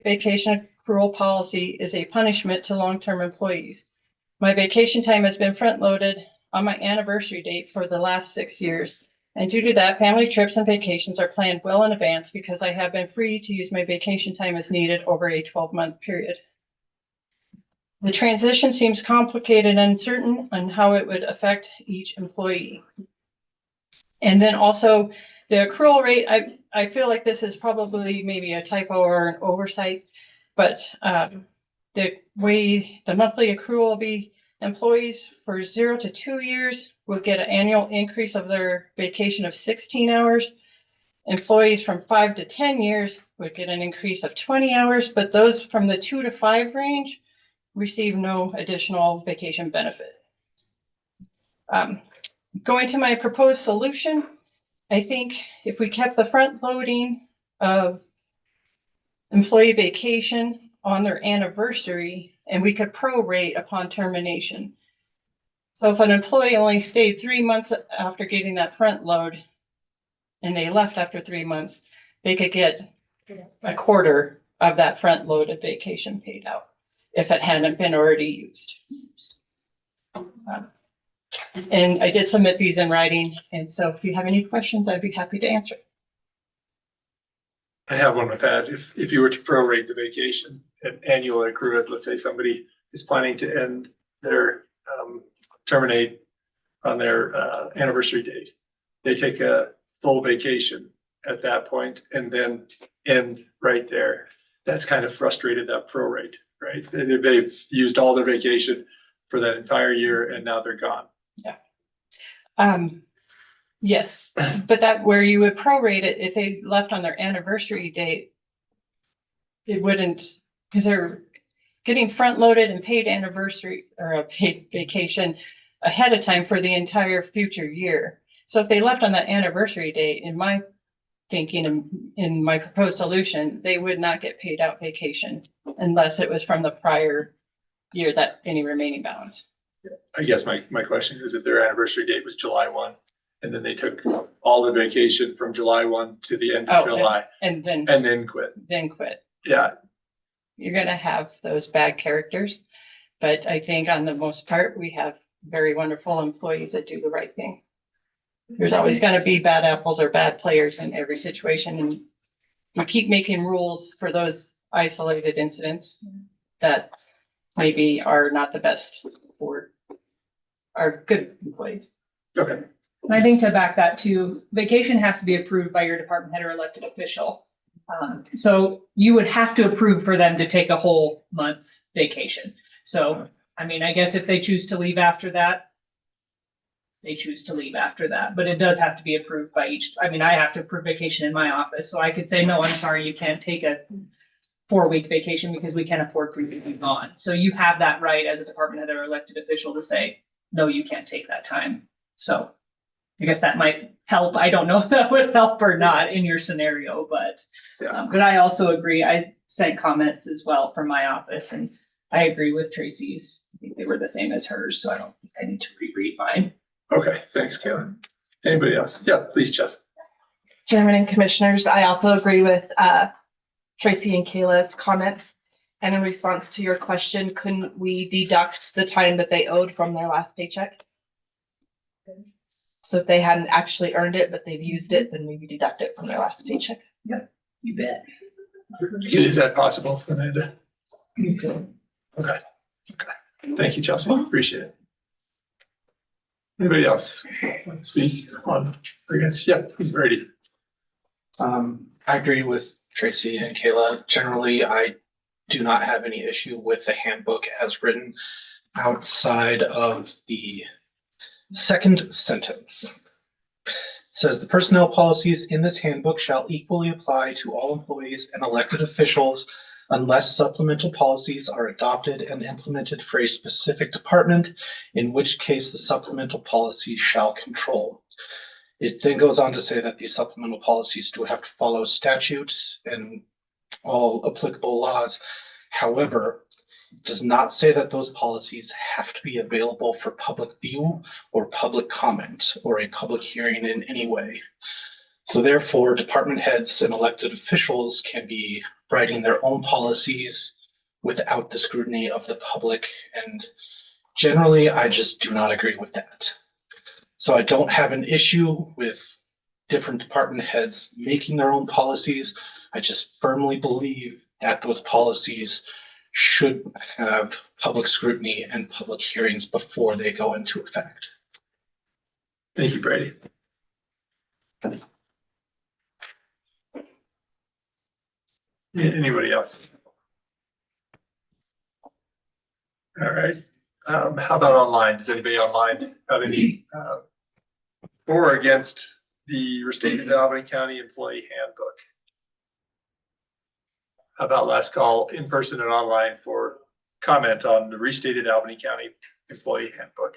vacation accrual policy is a punishment to long-term employees. My vacation time has been front-loaded on my anniversary date for the last 6 years. And due to that, family trips and vacations are planned well in advance because I have been free to use my vacation time as needed over a 12-month period. The transition seems complicated and uncertain on how it would affect each employee. And then also the accrual rate, I feel like this is probably maybe a typo or an oversight, but the way the monthly accrual will be, employees for 0 to 2 years will get an annual increase of their vacation of 16 hours. Employees from 5 to 10 years would get an increase of 20 hours, but those from the 2 to 5 range receive no additional vacation benefit. Going to my proposed solution, I think if we kept the front loading of employee vacation on their anniversary, and we could prorate upon termination. So if an employee only stayed 3 months after getting that front load and they left after 3 months, they could get a quarter of that front loaded vacation paid out if it hadn't been already used. And I did submit these in writing. And so if you have any questions, I'd be happy to answer. I have one with that. If you were to prorate the vacation and annual accrue it, let's say somebody is planning to end their, terminate on their anniversary date. They take a full vacation at that point and then end right there. That's kind of frustrated that prorate, right? They've used all their vacation for that entire year and now they're gone. Yeah. Yes, but that where you would prorate it if they left on their anniversary date, it wouldn't, because they're getting front loaded and paid anniversary or a paid vacation ahead of time for the entire future year. So if they left on that anniversary date, in my thinking, in my proposed solution, they would not get paid out vacation unless it was from the prior year, that any remaining balance. I guess my question is if their anniversary date was July 1 and then they took all the vacation from July 1 to the end of July and then quit. Then quit. Yeah. You're going to have those bad characters. But I think on the most part, we have very wonderful employees that do the right thing. There's always going to be bad apples or bad players in every situation. And we keep making rules for those isolated incidents that maybe are not the best for our good employees. Okay. And I think to back that too, vacation has to be approved by your department head or elected official. So you would have to approve for them to take a whole month's vacation. So, I mean, I guess if they choose to leave after that, they choose to leave after that, but it does have to be approved by each. I mean, I have to approve vacation in my office, so I could say, no, I'm sorry, you can't take a 4-week vacation because we can't afford for you to be gone. So you have that right as a department head or elected official to say, no, you can't take that time. So I guess that might help. I don't know if that would help or not in your scenario, but but I also agree. I sent comments as well from my office, and I agree with Tracy's. I think they were the same as hers, so I don't think I need to reread mine. Okay, thanks, Kayla. Anybody else? Yeah, please, Jess. Chairman and Commissioners, I also agree with Tracy and Kayla's comments. And in response to your question, couldn't we deduct the time that they owed from their last paycheck? So if they hadn't actually earned it, but they've used it, then maybe deduct it from their last paycheck. Yep, you bet. Is that possible, Amanda? Okay. Thank you, Chelsea. Appreciate it. Anybody else want to speak on against? Yeah, who's ready? I agree with Tracy and Kayla. Generally, I do not have any issue with the handbook as written outside of the second sentence. It says the personnel policies in this handbook shall equally apply to all employees and elected officials unless supplemental policies are adopted and implemented for a specific department, in which case the supplemental policy shall control. It then goes on to say that these supplemental policies do have to follow statutes and all applicable laws. However, it does not say that those policies have to be available for public view or public comment or a public hearing in any way. So therefore, department heads and elected officials can be writing their own policies without the scrutiny of the public. And generally, I just do not agree with that. So I don't have an issue with different department heads making their own policies. I just firmly believe that those policies should have public scrutiny and public hearings before they go into effect. Thank you, Brady. Anybody else? All right. How about online? Does anybody online have any for or against the restated Albany County Employee Handbook? How about last call, in person and online, for comment on the restated Albany County Employee Handbook?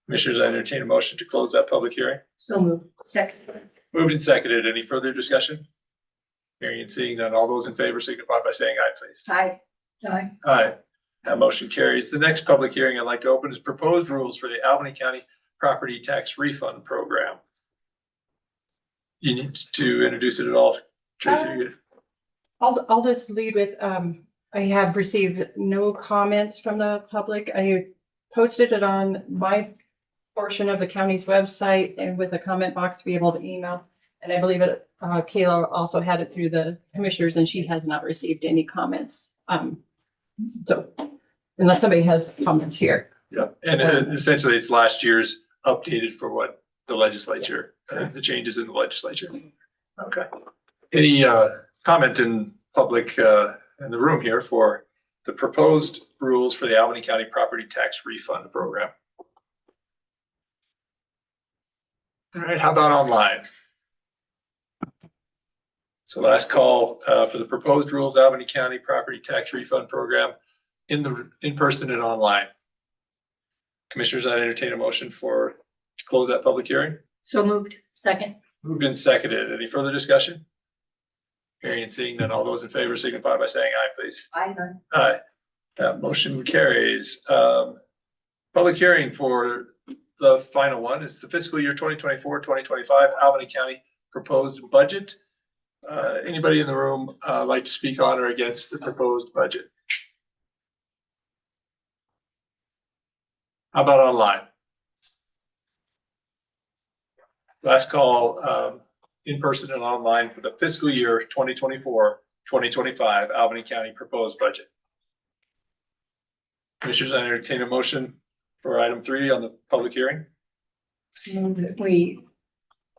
Commissioners, I entertain a motion to close that public hearing. So moved. Second. Moved and seconded. Any further discussion? Hearing and seeing none. All those in favor signify by saying aye, please. Aye. Aye. Aye. That motion carries. The next public hearing I'd like to open is proposed rules for the Albany County Property Tax Refund Program. You need to introduce it at all, Tracy? I'll just lead with, I have received no comments from the public. I posted it on my portion of the county's website and with a comment box to be able to email. And I believe it, Kayla also had it through the commissioners and she has not received any comments. So unless somebody has comments here. Yeah, and essentially it's last year's updated for what the legislature, the changes in the legislature. Okay. Any comment in public in the room here for the proposed rules for the Albany County Property Tax Refund Program? All right, how about online? So last call for the proposed rules, Albany County Property Tax Refund Program in person and online. Commissioners, I entertain a motion to close that public hearing. So moved. Second. Moved and seconded. Any further discussion? Hearing and seeing none. All those in favor signify by saying aye, please. Aye. Aye. That motion carries. Public hearing for the final one is the fiscal year 2024-2025 Albany County proposed budget. Anybody in the room like to speak on or against the proposed budget? How about online? Last call, in person and online for the fiscal year 2024-2025 Albany County proposed budget. Commissioners, I entertain a motion for item 3 on the public hearing. Move that we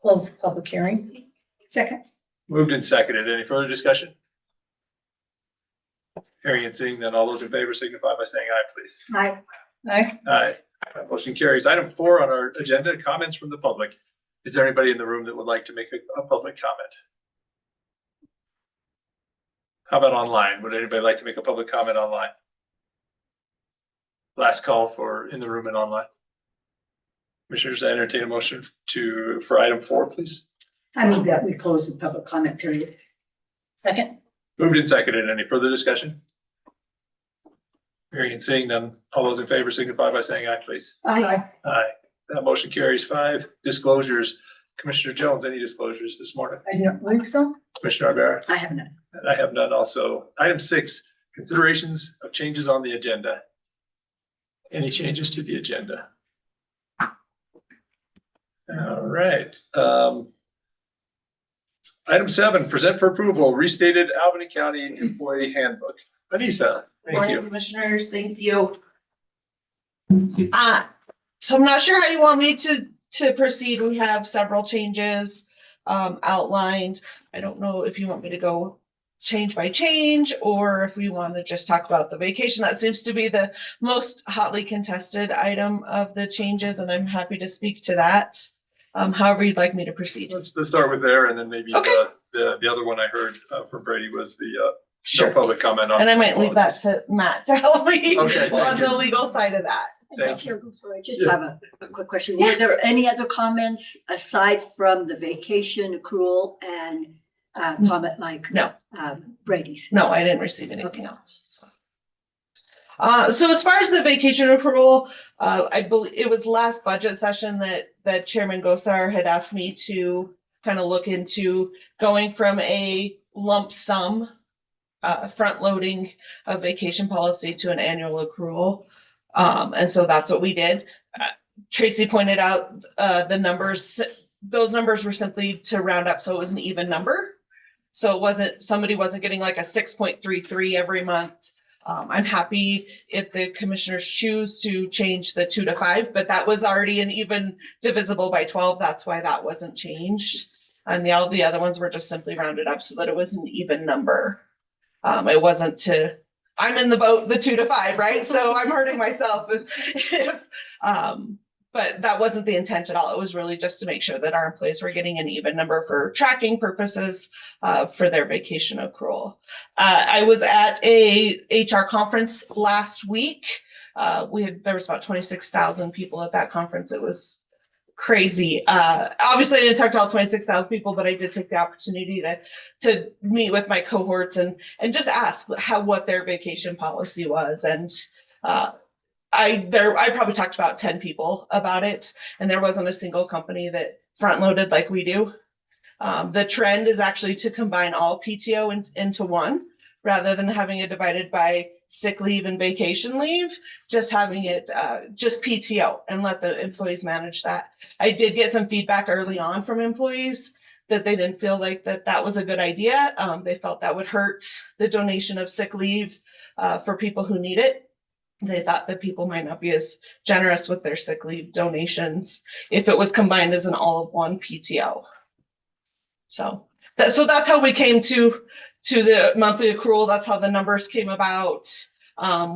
close the public hearing. Second. Moved and seconded. Any further discussion? Hearing and seeing none, all those in favor signify by saying aye, please. Aye. Aye. Aye. That motion carries. Item 4 on our agenda, comments from the public. Is there anybody in the room that would like to make a public comment? How about online? Would anybody like to make a public comment online? Last call for in the room and online. Commissioners, I entertain a motion for item 4, please. I move that we close the public comment period. Second. Moved and seconded. Any further discussion? Hearing and seeing none, all those in favor signify by saying aye, please. Aye. Aye. That motion carries. 5 disclosures. Commissioner Jones, any disclosures this morning? I don't believe so. Commissioner Ibarra? I have none. And I have none also. Item 6, considerations of changes on the agenda. Any changes to the agenda? All right. Item 7, present for approval, restated Albany County Employee Handbook. Anissa, thank Morning, you. Commissioners, thank you. So I'm not sure how you want me to proceed. We have several changes outlined. I don't know if you want me to go change by change or if we want to just talk about the vacation. That seems to be the most hotly contested item of the changes, and I'm happy to speak to that. However you'd like me to proceed. Let's start with there, and then maybe Okay. the other one I heard from Brady was the no Sure. public comment on. And I might leave that to Matt to help me Okay, thank on the you. legal side of that. Thank you. Sorry, I just Yeah. have a quick question. Yes. Were there any other comments aside from the vacation accrual and comment like No. Brady's? No, I didn't receive anything else. So as far as the vacation accrual, I believe it was last budget session that Chairman Gosar had asked me to kind of look into going from a lump sum front loading of vacation policy to an annual accrual. And so that's what we did. Tracy pointed out the numbers, those numbers were simply to round up, so it was an even number. So it wasn't, somebody wasn't getting like a 6.33 every month. I'm happy if the commissioners choose to change the 2 to 5, but that was already an even divisible by 12. That's why that wasn't changed. And all the other ones were just simply rounded up so that it was an even number. It wasn't to, I'm in the boat, the 2 to 5, right? So I'm hurting myself but that wasn't the intent at all. It was really just to make sure that our employees were getting an even number for tracking purposes for their vacation accrual. I was at a HR conference last week. There was about 26,000 people at that conference. It was crazy. Obviously I didn't talk to all 26,000 people, but I did take the opportunity to meet with my cohorts and just ask what their vacation policy was. And I probably talked to about 10 people about it, and there wasn't a single company that front loaded like we do. The trend is actually to combine all PTO into one, rather than having it divided by sick leave and vacation leave, just having it just PTO and let the employees manage that. I did get some feedback early on from employees that they didn't feel like that was a good idea. They felt that would hurt the donation of sick leave for people who need it. They thought that people might not be as generous with their sick leave donations if it was combined as an all-of-one PTO. So that's how we came to the monthly accrual. That's how the numbers came about.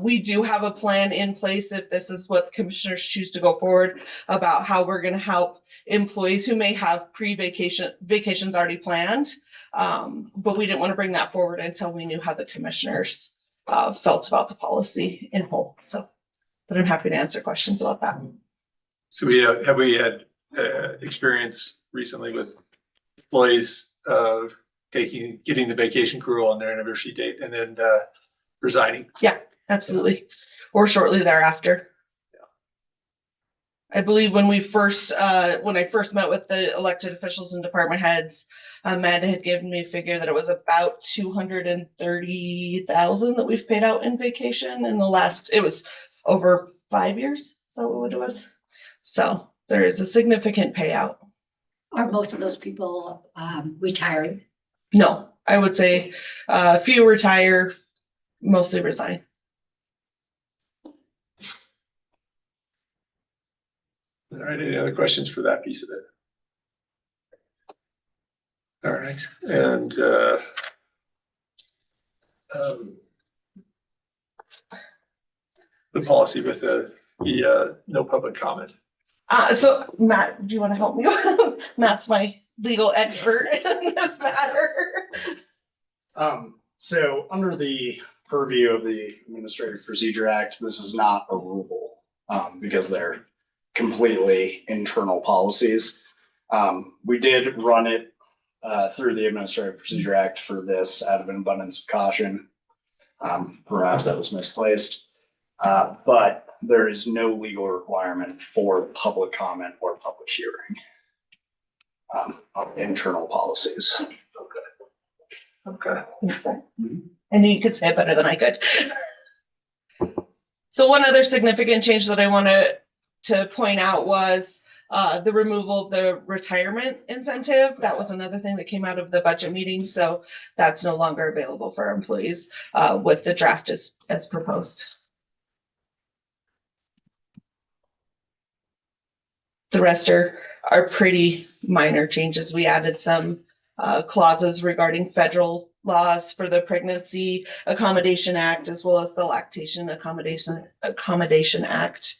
We do have a plan in place if this is what the commissioners choose to go forward about how we're going to help employees who may have vacations already planned. But we didn't want to bring that forward until we knew how the commissioners felt about the policy in whole. So, but I'm happy to answer questions about that. So have we had experience recently with employees getting the vacation accrual on their anniversary date and then resigning? Yeah, absolutely. Or shortly thereafter. I believe when I first met with the elected officials and department heads, Amanda had given me a figure that it was about 230,000 that we've paid out in vacation in it was over 5 years. So what it was. So there is a significant payout. Are most of those people retiring? No, I would say few retire, mostly resign. All right, any other questions for that piece of it? All right, and the policy with the no public comment. So Matt, do you want to help me? Matt's my legal expert in this matter. So under the purview of the Administrative Procedure Act, this is not a rule because they're completely internal policies. We did run it through the Administrative Procedure Act for this out of an abundance of caution. Perhaps that was misplaced, but there is no legal requirement for public comment or public hearing of internal policies. Okay. And you could say it better than I could. So one other significant change that I wanted to point out was the removal of the retirement incentive. That was another thing that came out of the budget meeting. So that's no longer available for our employees with the draft as proposed. The rest are pretty minor changes. We added some clauses regarding federal laws for the Pregnancy Accommodation Act, as well as the Lactation Accommodation Act.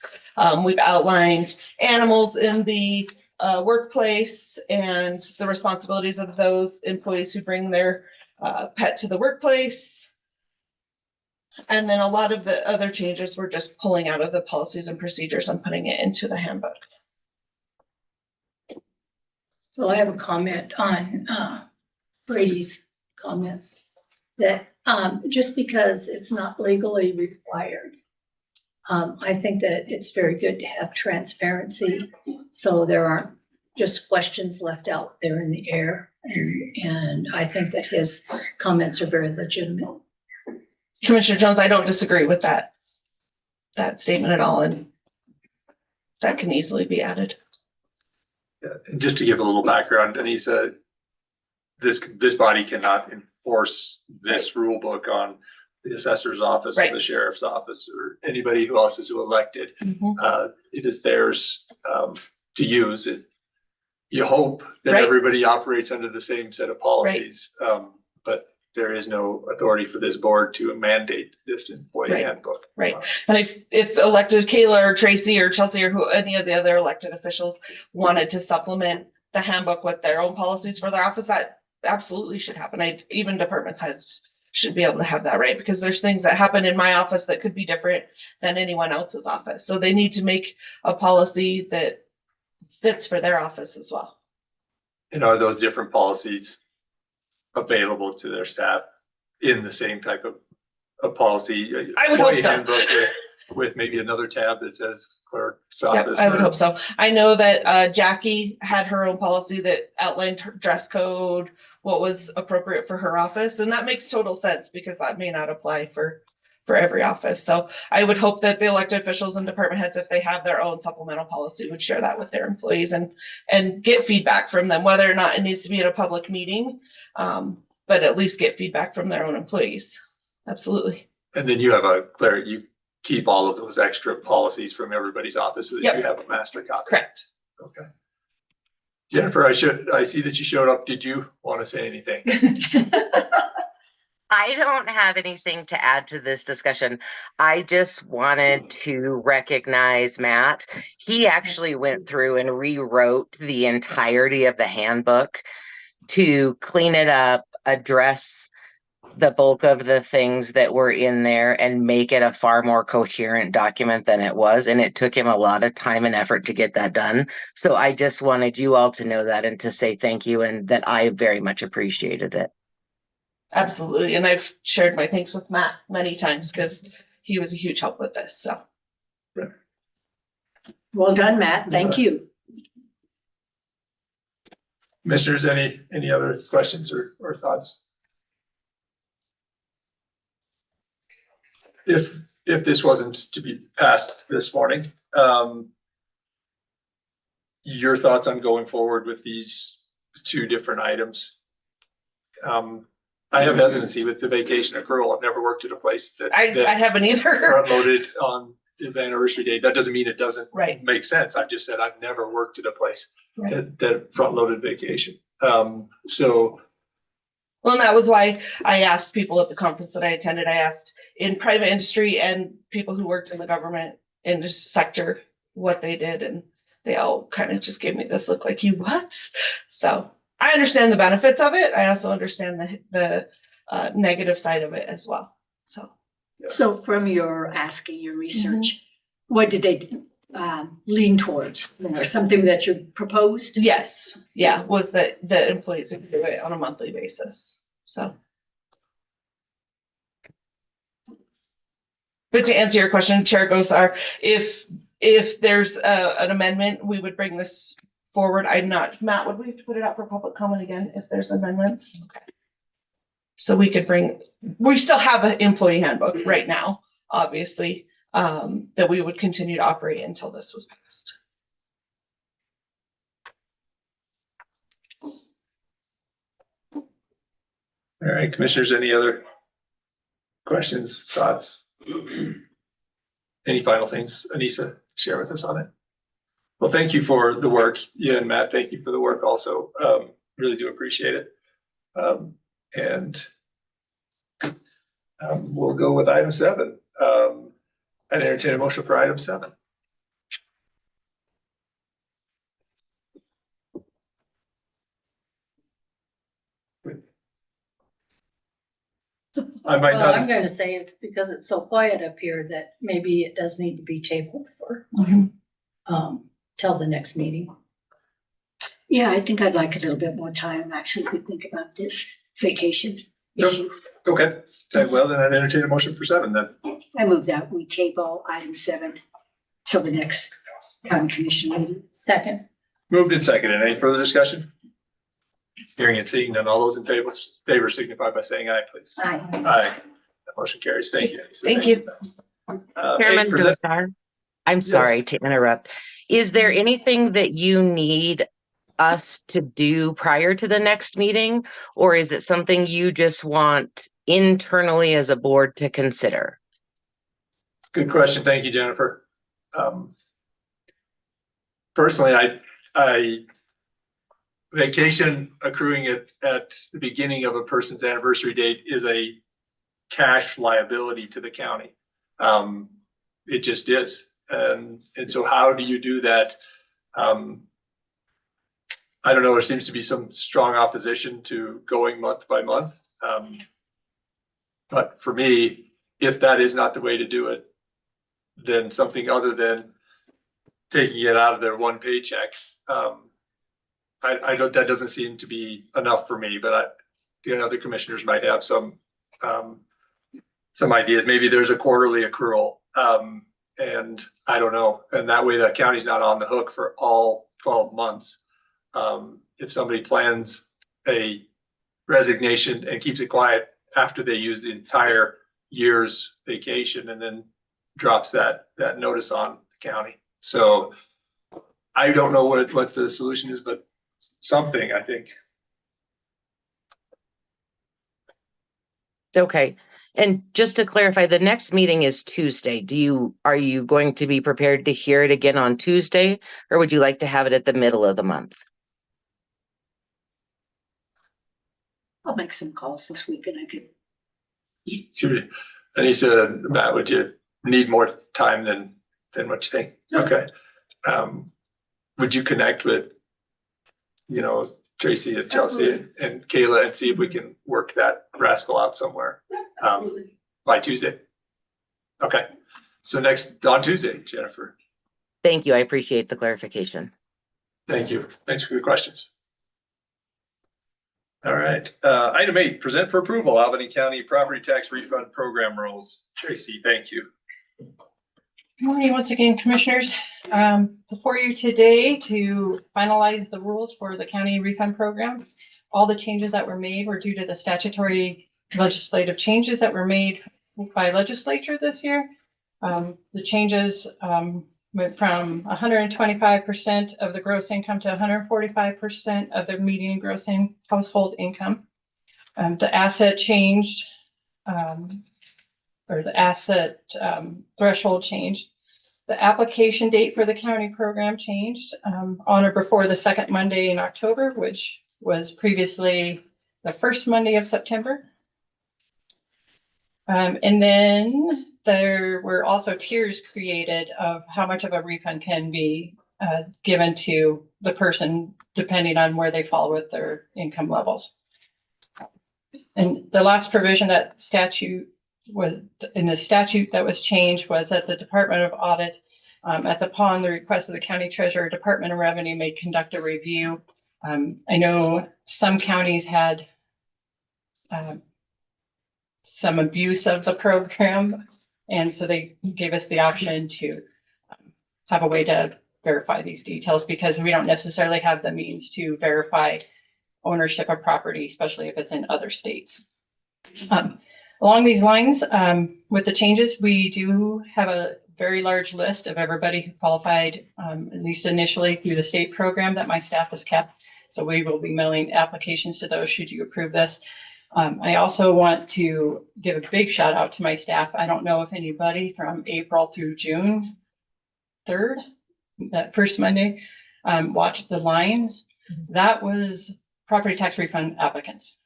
We've outlined animals in the workplace and the responsibilities of those employees who bring their pet to the workplace. And then a lot of the other changes we're just pulling out of the policies and procedures and putting it into the handbook. So I have a comment on Brady's comments that just because it's not legally required, I think that it's very good to have transparency so there aren't just questions left out there in the air. And I think that his comments are very legitimate. Commissioner Jones, I don't disagree with that statement at all, and that can easily be added. Yeah, and just to give a little background, Anissa, this body cannot enforce this rule book on the assessor's office or Right. the sheriff's office or anybody who else is elected. It is theirs to use. It. You hope that Right. everybody operates under the same set of policies, but there is no authority for this board to mandate this employee Right. handbook. Right. And if elected Kayla or Tracy or Chelsea or any of the other elected officials wanted to supplement the handbook with their own policies for their office, that absolutely should happen. Even department heads should be able to have that, right? Because there's things that happen in my office that could be different than anyone else's office. So they need to make a policy that fits for their office as well. And are those different policies available to their staff in the same type of policy? I would hope employee so. handbook with maybe another tab that says clerk's Yep, office. I would or- hope so. I know that Jackie had her own policy that outlined her dress code, what was appropriate for her office, and that makes total sense because that may not apply for every office. So I would hope that the elected officials and department heads, if they have their own supplemental policy, would share that with their employees and get feedback from them, whether or not it needs to be at a public meeting, but at least get feedback from their own employees. Absolutely. And then you have you keep all of those extra policies from everybody's office so that Yep. you have a master copy. Correct. Okay. Jennifer, I see that you showed up. Did you want to say anything? I don't have anything to add to this discussion. I just wanted to recognize Matt. He actually went through and rewrote the entirety of the handbook to clean it up, address the bulk of the things that were in there, and make it a far more coherent document than it was. And it took him a lot of time and effort to get that done. So I just wanted you all to know that and to say thank you, and that I very much appreciated it. Absolutely. And I've shared my thanks with Matt many times because he was a huge help with this. So Well done, Matt. Thank you. Commissioners, any other questions or thoughts? If this wasn't to be passed this morning, your thoughts on going forward with these two different items? I have hesitancy with the vacation accrual. I've never worked at a place that I haven't either. front loaded on the anniversary date. That doesn't mean it doesn't Right. make sense. I've just said I've never worked at a place Right. that front loaded vacation. So Well, and that was why I asked people at the conference that I attended, I asked in private industry and people who worked in the government industry sector what they did. And they all kind of just gave me this look like, you what? So I understand the benefits of it. I also understand the negative side of it as well. So So from your asking, your research, what did they lean towards? Or something that you proposed? yes, yeah, was that the employees would do it on a monthly basis. So. But to answer your question, Chair Gosar, if there's an amendment, we would bring this forward. Matt, would we have to put it out for public comment again if there's amendments? Okay. So we still have an employee handbook right now, obviously, that we would continue to operate until this was passed. all right, commissioners, any other questions, thoughts? Any final things, Anissa, share with us on it? Well, thank you for the work. Yeah, and Matt, thank you for the work also. Really do appreciate it. And we'll go with item 7. I'd entertain a motion for item 7. I might Well, I'm not, going to say it's because it's so quiet up here that maybe it does need to be tabled for, till the next meeting. Yeah, I think I'd like a little bit more time actually to think about this vacation Yep. issue. okay, well, then I'd entertain a motion for 7 then. I move that we table item 7 till the next county commission meeting. Second. Moved and seconded. Any further discussion? Hearing and seeing none. All those in favor signify by saying aye, please. Aye. Aye. That motion carries. Thank you. Thank you. Chairman Eight, present- Dosar, I'm Yes. sorry to interrupt. Is there anything that you need us to do prior to the next meeting? Or is it something you just want internally as a board to consider? Good question. Thank you, Jennifer. Personally, I vacation accruing at the beginning of a person's anniversary date is a cash liability to the county. It just is. And so how do you do that? I don't know, there seems to be some strong opposition to going month by month. But for me, if that is not the way to do it, then something other than taking it out of their one paycheck, I don't, that doesn't seem to be enough for me, but the other commissioners might have some ideas. Maybe there's a quarterly accrual, and I don't know. And that way the county's not on the hook for all 12 months. If somebody plans a resignation and keeps it quiet after they use the entire year's vacation and then drops that notice on the county. So I don't know what the solution is, but something, I think. Okay. And just to clarify, the next meeting is Tuesday. Are you going to be prepared to hear it again on Tuesday, or would you like to have it at the middle of the month? I'll make some calls this week and I could. Should Anissa, Matt, would you need more time than what you think? Okay. Would you connect with, Tracy and Chelsea and Kayla and see if we can work that rascal out somewhere? By Tuesday. Okay. So on Tuesday, Jennifer. Thank you. I appreciate the clarification. Thank you. Thanks for the questions. All right. Item 8, present for approval, Albany County Property Tax Refund Program rules. Tracy, thank you. Good morning once again, commissioners. Before you today to finalize the rules for the county refund program. All the changes that were made were due to the statutory legislative changes that were made by legislature this year. The changes went from 125% of the gross income to 145% of the median gross household income. The asset changed, or the asset threshold changed. The application date for the county program changed on or before the second Monday in October, which was previously the first Monday of September. And then there were also tiers created of how much of a refund can be given to the person depending on where they fall with their income levels. And the last provision that in the statute that was changed was that the Department of Audit, upon the request of the county treasurer, Department of Revenue may conduct a review. I know some counties had some abuse of the program, and so they gave us the option to have a way to verify these details because we don't necessarily have the means to verify ownership of property, especially if it's in other states. Along these lines, with the changes, we do have a very large list of everybody who qualified, at least initially through the state program that my staff has kept. So we will be mailing applications to those should you approve this. I also want to give a big shout out to my staff. I don't know if anybody from April through June 3rd, that first Monday, watched the lines. That was property tax refund applicants.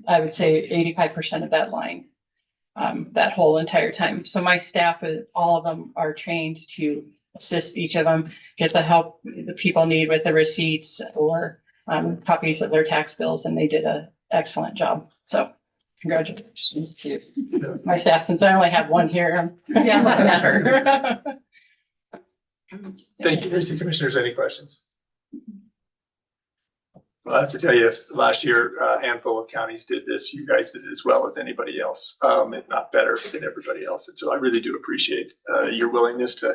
I would say 85% of that line, that whole entire time. So my staff, all of them are trained to assist each of them, get the help the people need with the receipts or copies of their tax bills, and they did an excellent job. So congratulations to my staff, since I only have one here. Yeah. Never. Thank you, Tracy. Commissioners, any questions? Well, I have to tell you, last year, a handful of counties did this. You guys did it as well as anybody else, if not better than everybody else. And so I really do appreciate your willingness to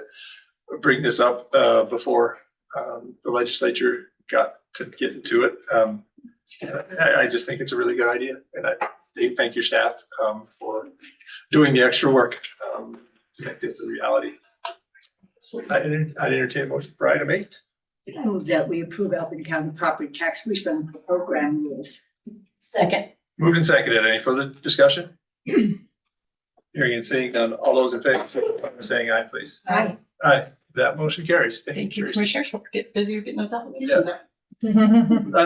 bring this up before the legislature got to get into it. I just think it's a really good idea, and I thank your staff for doing the extra work to make this a reality. So I entertain a motion for item 8. I move that we approve Albany County property tax refund program rules. Second. Moved and seconded. Any further discussion? Hearing and seeing none. All those in favor, signify by saying aye, please. Aye. Aye. That motion carries. Thank you, Tracy. commissioners. We'll get busy getting those applications out.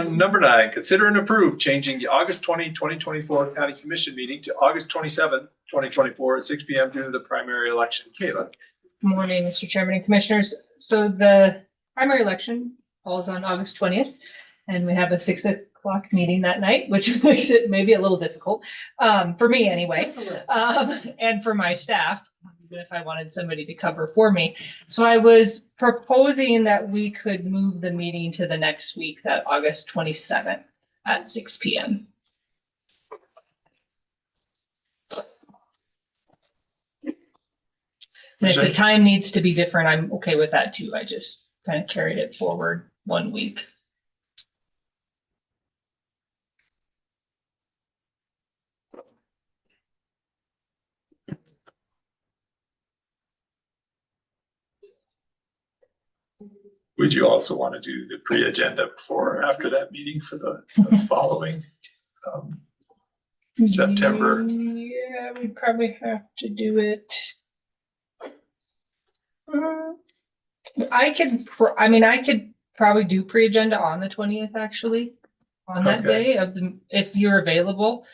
Number 9, consider and approve changing the August 2024 County Commission meeting to August 27, 2024 at 6 p.m. due to the primary election. Kayla. Good morning, Mr. Chairman and Commissioners. So the primary election falls on August 20th, and we have a 6 o'clock meeting that night, which makes it maybe a little difficult, for me anyway, and for my staff, even if I wanted somebody to cover for me. So I was proposing that we could move the meeting to the next week, that August 27th at 6 p.m. And if the time needs to be different, I'm okay with that too. I just kind of carried it forward 1 week. Would you also want to do the pre-agenda before or after that meeting for the following September? Yeah, we probably have to do it. I could probably do pre-agenda on the 20th, actually, on that Okay. day if you're available.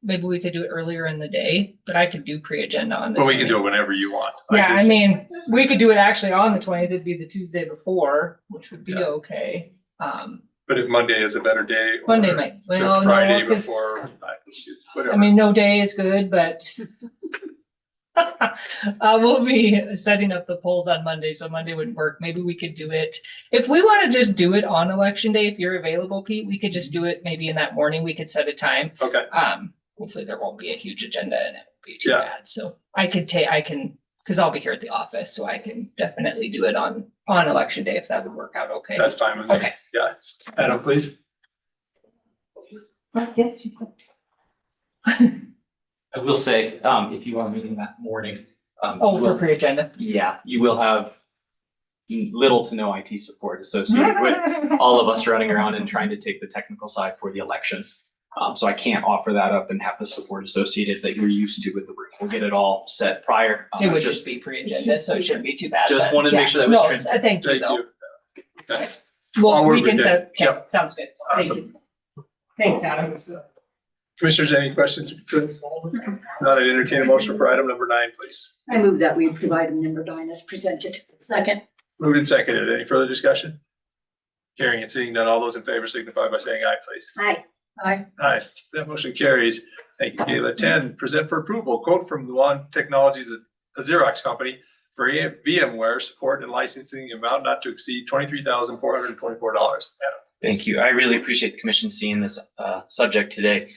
Maybe we could do it earlier in the day, but I could do pre-agenda on the. But we can 20th. do it whenever you want. Yeah, I mean, we could do it actually on the 20th. It'd be the Tuesday before, which would be Yeah. okay. But if Monday is a better day. or Monday might, the well, Friday no, because, before, whatever. I mean, no day is good, but we'll be setting up the polls on Monday, so Monday wouldn't work. Maybe we could do it. If we want to just do it on election day, if you're available, Pete, we could just do it maybe in that morning. We could set a time. Okay, Hopefully there won't be a huge agenda and it won't be too Yeah. bad. So I can, because I'll be here at the office, so I can definitely do it on election day if that would work out okay. that's fine with me. Okay. Yeah. Adam, please. Yes, you could. I will say, if you are meeting that morning. Oh, you for will- pre-agenda. Yeah, you will have little to no IT support associated with all of us running around and trying to take the technical side for the election. So I can't offer that up and have the support associated that you're used to with the work. We'll get it all set prior. It would just be pre-agenda, so it shouldn't be too bad. Just but wanted to make yeah. sure that was No, transparent. Thank you Thank though. you. Okay. Well, I'll we work can with set, that. okay, sounds good. Thank you. Awesome. Thanks, Adam. Commissioners, any questions? Not, I entertain a motion for item number 9, please. I move that we approve item number 9 as presented. Second. Moved and seconded. Any further discussion? Hearing and seeing none. All those in favor signify by saying aye, please. Aye. Aye. Aye. That motion carries. Thank you, Kayla. 10, present for approval, quote from Luan Technologies, a Xerox company for VMware support and licensing amount not to exceed $23,424. Thank you. I really appreciate the commission seeing this subject today.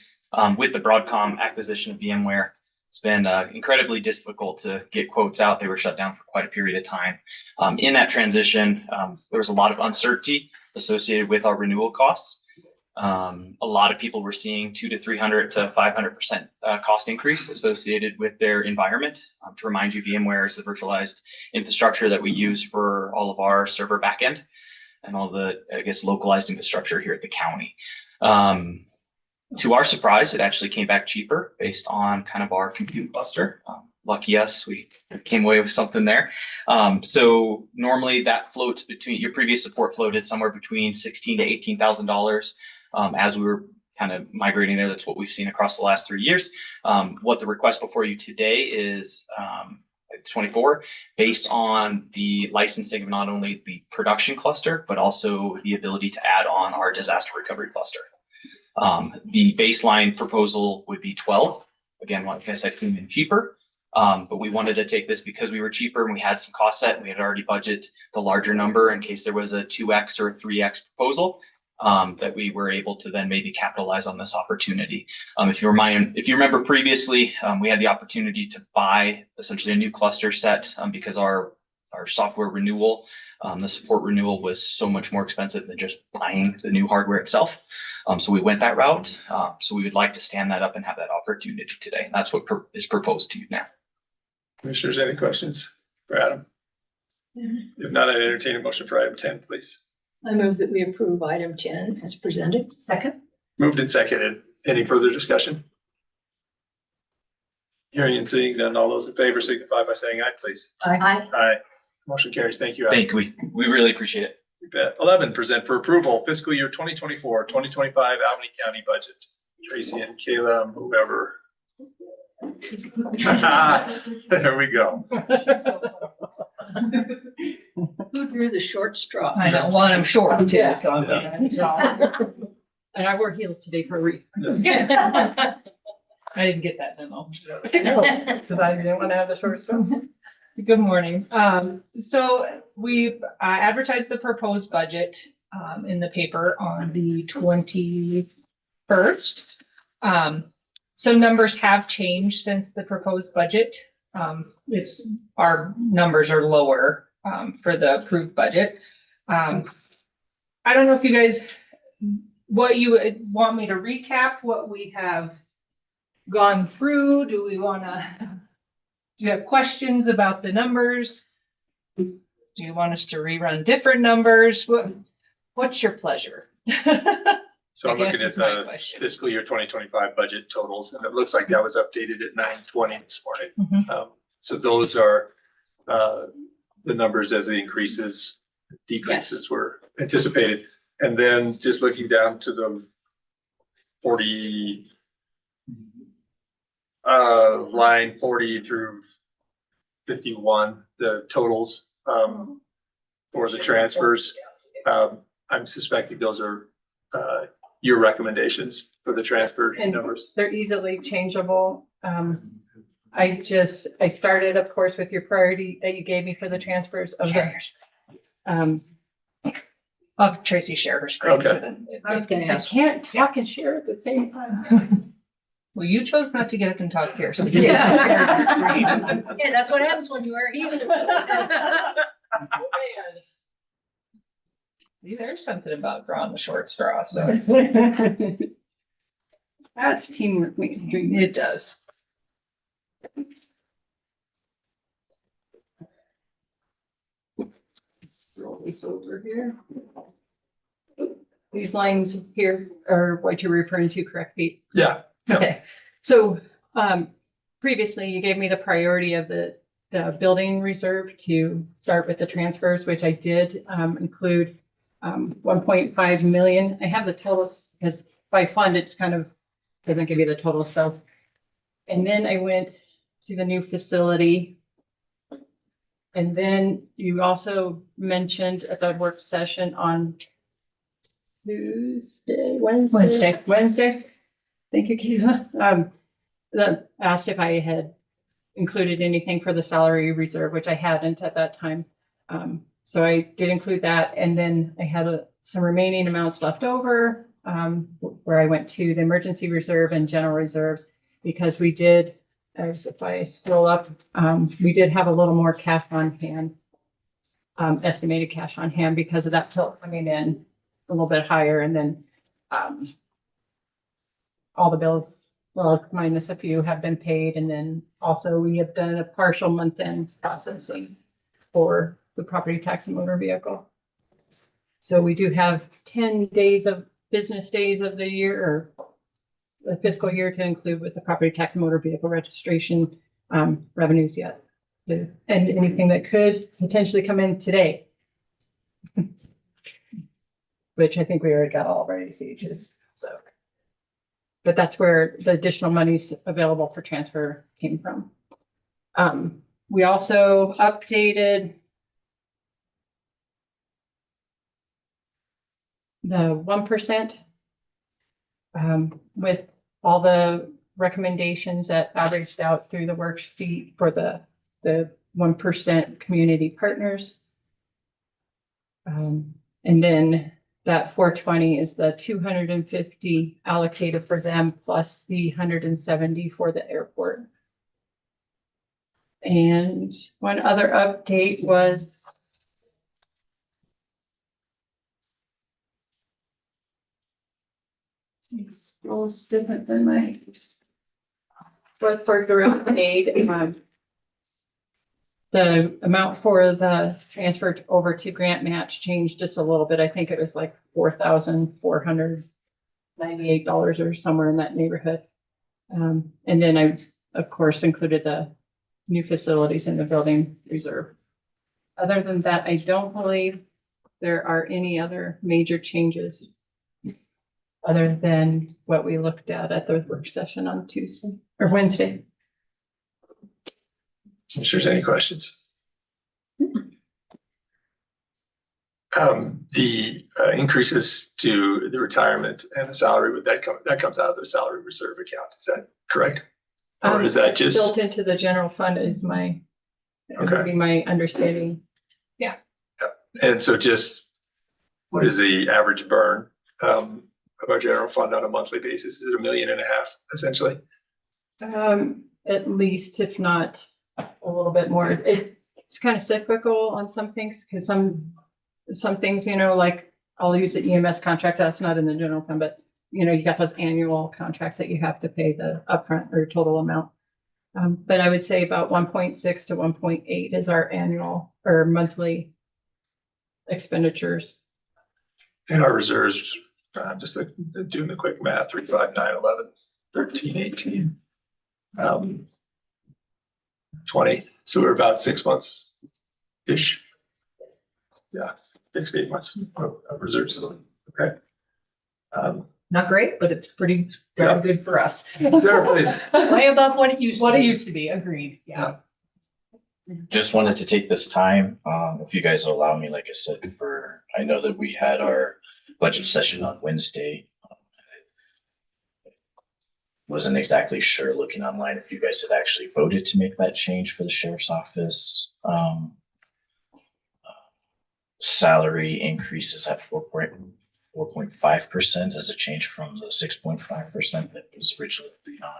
With the Broadcom acquisition of VMware, it's been incredibly difficult to get quotes out. They were shut down for quite a period of time. In that transition, there was a lot of uncertainty associated with our renewal costs. A lot of people were seeing 200 to 300 to 500% cost increase associated with their environment. To remind you, VMware is the virtualized infrastructure that we use for all of our server backend and all the, localized infrastructure here at the county. To our surprise, it actually came back cheaper based on kind of our compute cluster. Lucky us, we came away with something there. So normally that floats between, your previous support floated somewhere between $16,000 to $18,000. As we were kind of migrating there, that's what we've seen across the last 3 years. What the request before you today is 24, based on the licensing of not only the production cluster, but also the ability to add on our disaster recovery cluster. The baseline proposal would be 12. Again, like I said, came in cheaper. But we wanted to take this because we were cheaper and we had some cost set and we had already budgeted the larger number in case there was a 2x or 3x proposal, that we were able to then maybe capitalize on this opportunity. If you remember previously, we had the opportunity to buy essentially a new cluster set because our software renewal The support renewal was so much more expensive than just buying the new hardware itself. So we went that route. So we would like to stand that up and have that opportunity today. That's what is proposed to you now. Commissioners, any questions for Adam? If not, I'd entertain a motion for item 10, please. I move that we approve item 10 as presented. Second. Moved and seconded. Any further discussion? Hearing and seeing none, all those in favor signify by saying aye, please. Aye. Aye. Motion carries. Thank you, Adam. Thank you. We really appreciate it. You bet. 11, present for approval fiscal year 2024, 2025 Albany County budget. Tracy and Kayla, whoever. There we go. Who drew the short straw? I don't want them short too, so I'm. And I wore heels today for a reason. I didn't get that memo. Because I didn't want to have the short stuff. Good morning. So we've advertised the proposed budget in the paper on the 21st. Some numbers have changed since the proposed budget. Our numbers are lower for the approved budget. I don't know if you guys, what you would want me to recap what we have gone through. Do you have questions about the numbers? Do you want us to rerun different numbers? What's your pleasure? So I'm I guess looking at is my the question. fiscal year 2025 budget totals, and it looks like that was updated at 9:20 this morning. Mhm. So those are the numbers as the increases, decreases were anticipated. And then just looking down to the 40, line 40 through 51, the totals for the transfers. I'm suspecting those are your recommendations for the transfer And numbers. they're easily changeable. I started, of course, with your priority that you gave me for the transfers of the, I'll have Tracy share her screen. Okay. So then I was gonna I ask. can't talk and share at the same time. Well, you chose not to get up and talk here. So Yeah, that's what happens when you are here. See, there's something about drawing the short straw, so That's teamwork makes the dream. it does. Roll this over here. These lines here are what you're referring to, correct, Pete? Yeah. Yeah. Okay, so, previously you gave me the priority of the building reserve to start with the transfers, which I did, include, 1.5 million. I have the totals because by fund, it's kind of, doesn't give you the total, so. And then I went to the new facility. And then you also mentioned at the work session on Wednesday. Thank you, Keila. That asked if I had included anything for the salary reserve, which I hadn't at that time. So I did include that. And then I had some remaining amounts left over, where I went to the emergency reserve and general reserves, because we did, as if I scroll up, we did have a little more cash on hand, estimated cash on hand because of that tilt coming in a little bit higher, and then all the bills, well, minus a few, have been paid, and then also we have done a partial month-end processing for the property tax and motor vehicle. So we do have 10 days of business days of the year, or the fiscal year, to include with the property tax and motor vehicle registration revenues yet. And anything that could potentially come in today. Which I think we already got all of our ACHs, so. But that's where the additional monies available for transfer came from. We also updated the 1%, with all the recommendations that averaged out through the worksheet for the 1% community partners. And then that 420 is the 250 allocated for them, plus the 170 for the airport. And one other update was It's different than my. Was for direct aid, the amount for the transfer over to grant match changed just a little bit. I think it was like $4,498 or somewhere in that neighborhood. And then I, of course, included the new facilities in the building reserve. Other than that, I don't believe there are any other major changes other than what we looked at the work session on Tuesday or Wednesday. If there's any questions. The increases to the retirement and the salary, that comes out of the salary reserve account. Is that correct? Or is that just? Built into the general fund is would be my understanding. Yeah. And so just, what is the average burn of our general fund on a monthly basis? Is it $1.5 million essentially? At least, if not a little bit more. It's kind of cyclical on some things, because some things, like I'll use the EMS contract, that's not in the general fund, but you got those annual contracts that you have to pay the upfront or total amount. But I would say about 1.6 to 1.8 is our annual or monthly expenditures. And our reserves, just doing the quick math, 3, 5, 9, 11, 13, 18, 20. So we're about 6 months-ish. Yeah, 6 to 8 months of reserves. Okay. Not great, but it's pretty darn good for us. Sure, please. Way above what it used to What it be. used to be, agreed, yeah. Just wanted to take this time, if you guys will allow me, like I said, I know that we had our budget session on Wednesday. Wasn't exactly sure looking online if you guys had actually voted to make that change for the sheriff's office. Salary increases at 4.5% as a change from the 6.5% that was originally agreed on.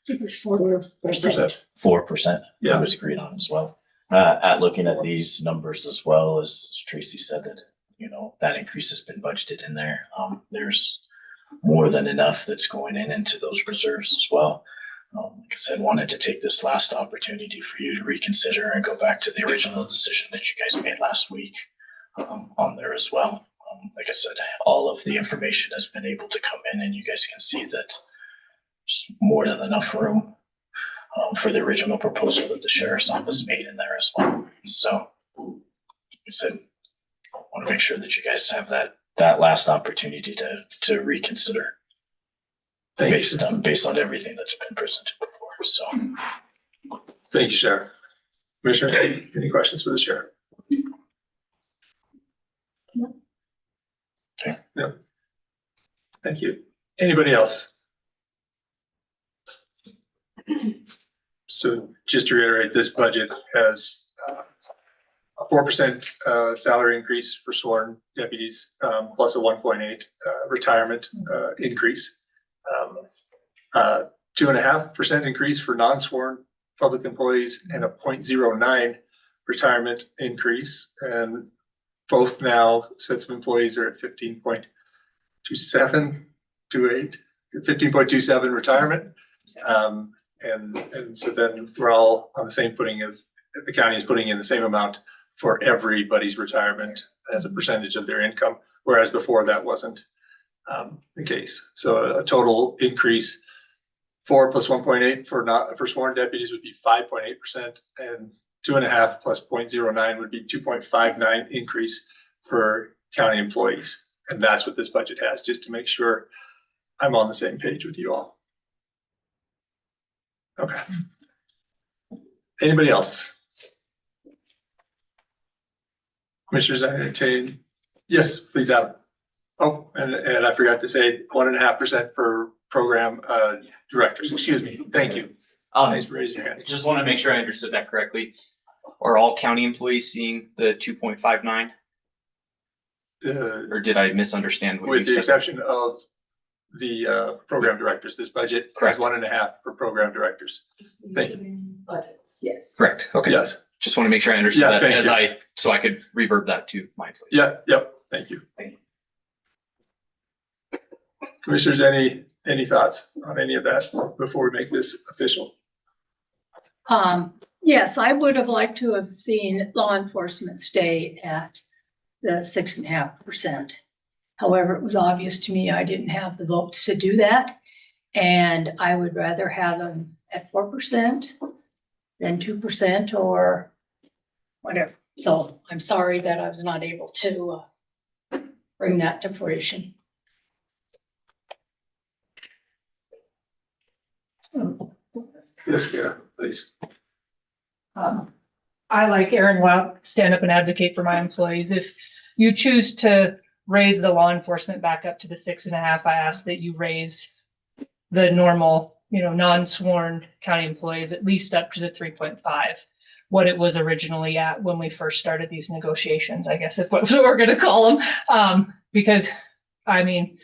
It was 4%. 4%. Yeah. That was agreed on as well. At looking at these numbers as well, as Tracy said, that that increase has been budgeted in there. There's more than enough that's going into those reserves as well. Like I said, wanted to take this last opportunity for you to reconsider and go back to the original decision that you guys made last week on there as well. Like I said, all of the information has been able to come in, and you guys can see that there's more than enough room for the original proposal that the sheriff's office made in there as well. So, like I said, I want to make sure that you guys have that last opportunity to reconsider based on everything that's been presented before. So, Thank you, Sheriff. Commissioner, any questions for the sheriff? Okay. No. Thank you. Anybody else? So just to reiterate, this budget has a 4% salary increase for sworn deputies, plus a 1.8 retirement increase. 2.5% increase for non-sworn public employees and a 0.09 retirement increase. And both now sets of employees are at 15.27 retirement. And so then we're all on the same footing as the county is putting in the same amount for everybody's retirement as a percentage of their income, whereas before that wasn't the case. So a total increase 4 plus 1.8 for sworn deputies would be 5.8%, and 2.5 plus 0.09 would be 2.59 increase for county employees. And that's what this budget has, just to make sure I'm on the same page with you all. Okay. Anybody else? Commissioners, I entertain. Yes, please, Adam. Oh, and I forgot to say 1.5% for program directors. Excuse me. Thank you. Thanks for raising your hand. Just want to make sure I understood that correctly. Are all county employees seeing the 2.59? Or did I misunderstand what With you the said? exception of the program directors, this budget has Correct. 1.5 for program directors. Thank you. Budgets, yes. Correct. Okay. Yes. Just want to make sure I understood Yeah, that thank you. so I could revert that to my employees. Yeah. Yep. Thank you. Commissioners, any thoughts on any of that before we make this official? Yes, I would have liked to have seen law enforcement stay at the 6.5%. However, it was obvious to me I didn't have the votes to do that. And I would rather have them at 4% than 2% or whatever. So I'm sorry that I was not able to bring that to fruition. Yes, yeah, please. I, like Aaron, will stand up and advocate for my employees. If you choose to raise the law enforcement back up to the 6.5, I ask that you raise the normal, non-sworn county employees at least up to the 3.5, what it was originally at when we first started these negotiations, I guess, if what we're going to call them. Because, I mean,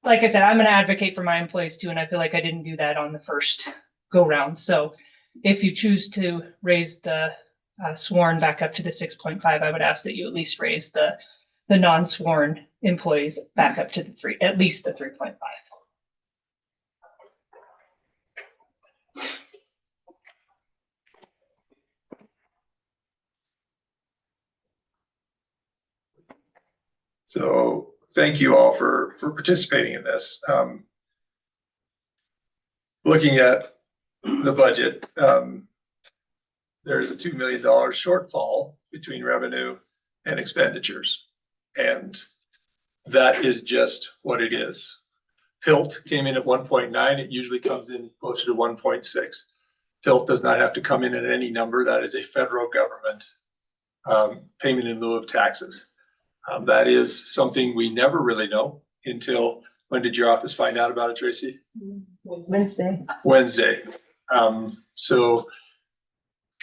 like I said, I'm going to advocate for my employees too, and I feel like I didn't do that on the first go round. So if you choose to raise the sworn back up to the 6.5, I would ask that you at least raise the non-sworn employees back up to at least the 3.5. So thank you all for participating in this. Looking at the budget, there's a $2 million shortfall between revenue and expenditures. And that is just what it is. PILT came in at 1.9. It usually comes in closer to 1.6. PILT does not have to come in at any number. That is a federal government payment in lieu of taxes. That is something we never really know until, when did your office find out about it, Tracy? Wednesday. Wednesday. So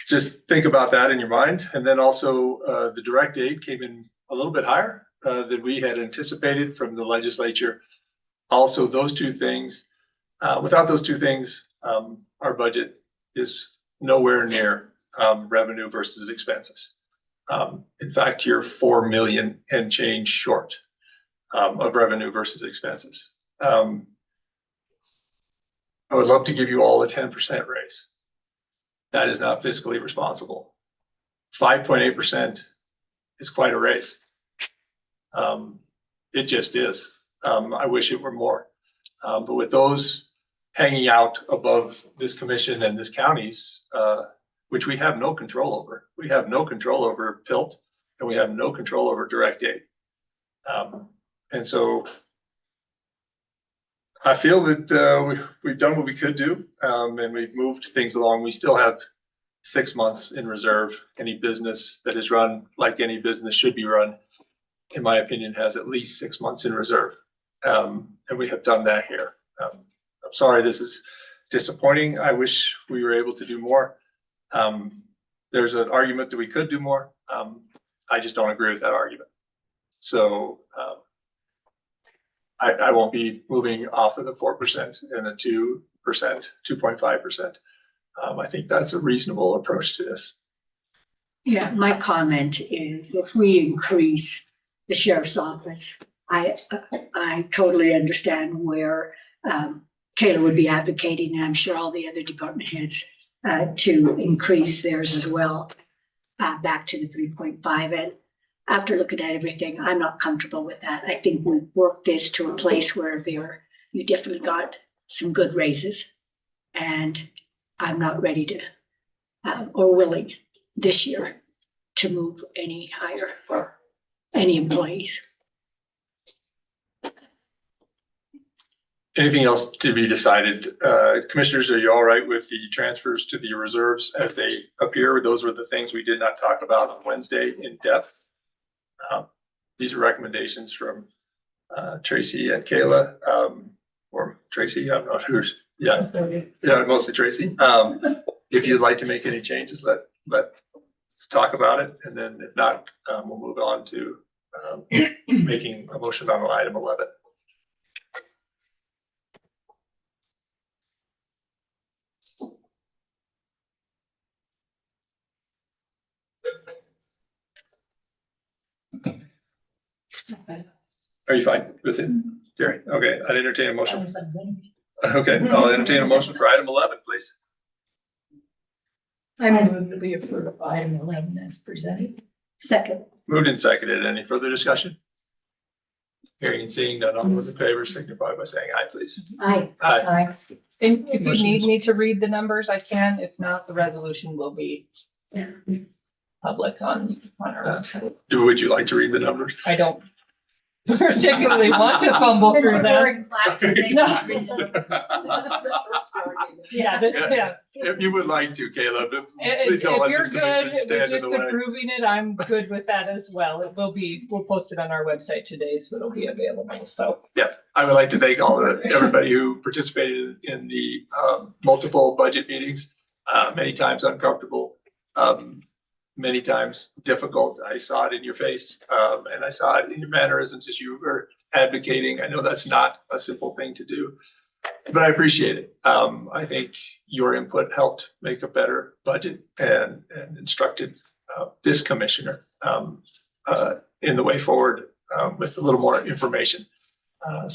just think about that in your mind. And then also the direct aid came in a little bit higher than we had anticipated from the legislature. Also, those two things, without those two things, our budget is nowhere near revenue versus expenses. In fact, you're 4 million and change short of revenue versus expenses. I would love to give you all a 10% raise. That is not fiscally responsible. 5.8% is quite a raise. It just is. I wish it were more. But with those hanging out above this commission and this county's, which we have no control over. We have no control over PILT, and we have no control over direct aid. And so I feel that we've done what we could do, and we've moved things along. We still have 6 months in reserve. Any business that is run like any business should be run, in my opinion, has at least 6 months in reserve. And we have done that here. I'm sorry this is disappointing. I wish we were able to do more. There's an argument that we could do more. I just don't agree with that argument. So I won't be moving off of the 4% and the 2%, 2.5%. I think that's a reasonable approach to this. Yeah, my comment is if we increase the sheriff's office, I totally understand where Kayla would be advocating, and I'm sure all the other department heads to increase theirs as well, back to the 3.5. And after looking at everything, I'm not comfortable with that. I think we've worked this to a place where you definitely got some good raises, and I'm not ready to or willing this year to move any higher for any employees. Anything else to be decided? Commissioners, are you all right with the transfers to the reserves as they appear? Those were the things we did not talk about on Wednesday in depth. These are recommendations from Tracy and Kayla, or Tracy, I'm not who's, yeah, mostly Tracy. If you'd like to make any changes, let's talk about it. And then if not, we'll move on to making a motion on item 11. Are you fine with it? Carried. Okay, I'd entertain a motion. Okay, I'll entertain a motion for item 11, please. I move that we approve item 11 as presented. Second. Moved and seconded. Any further discussion? Hearing and seeing none, all those in favor signify by saying aye, please. Aye. Aye. And if you Motion need is- me to read the numbers, I can. If not, the resolution will be public on our website. Would you like to read the numbers? I don't particularly want to fumble through them. Yeah, yeah. If you would like to, Caleb, If please don't let you're this good commission with stand in just the way. approving it, I'm good with that as well. It will be, we'll post it on our website today, so it'll be available, so. Yep, I would like to thank everybody who participated in the multiple budget meetings, many times uncomfortable, many times difficult. I saw it in your face, and I saw it in your mannerisms as you were advocating. I know that's not a simple thing to do, but I appreciate it. I think your input helped make a better budget and instructed this commissioner in the way forward with a little more information.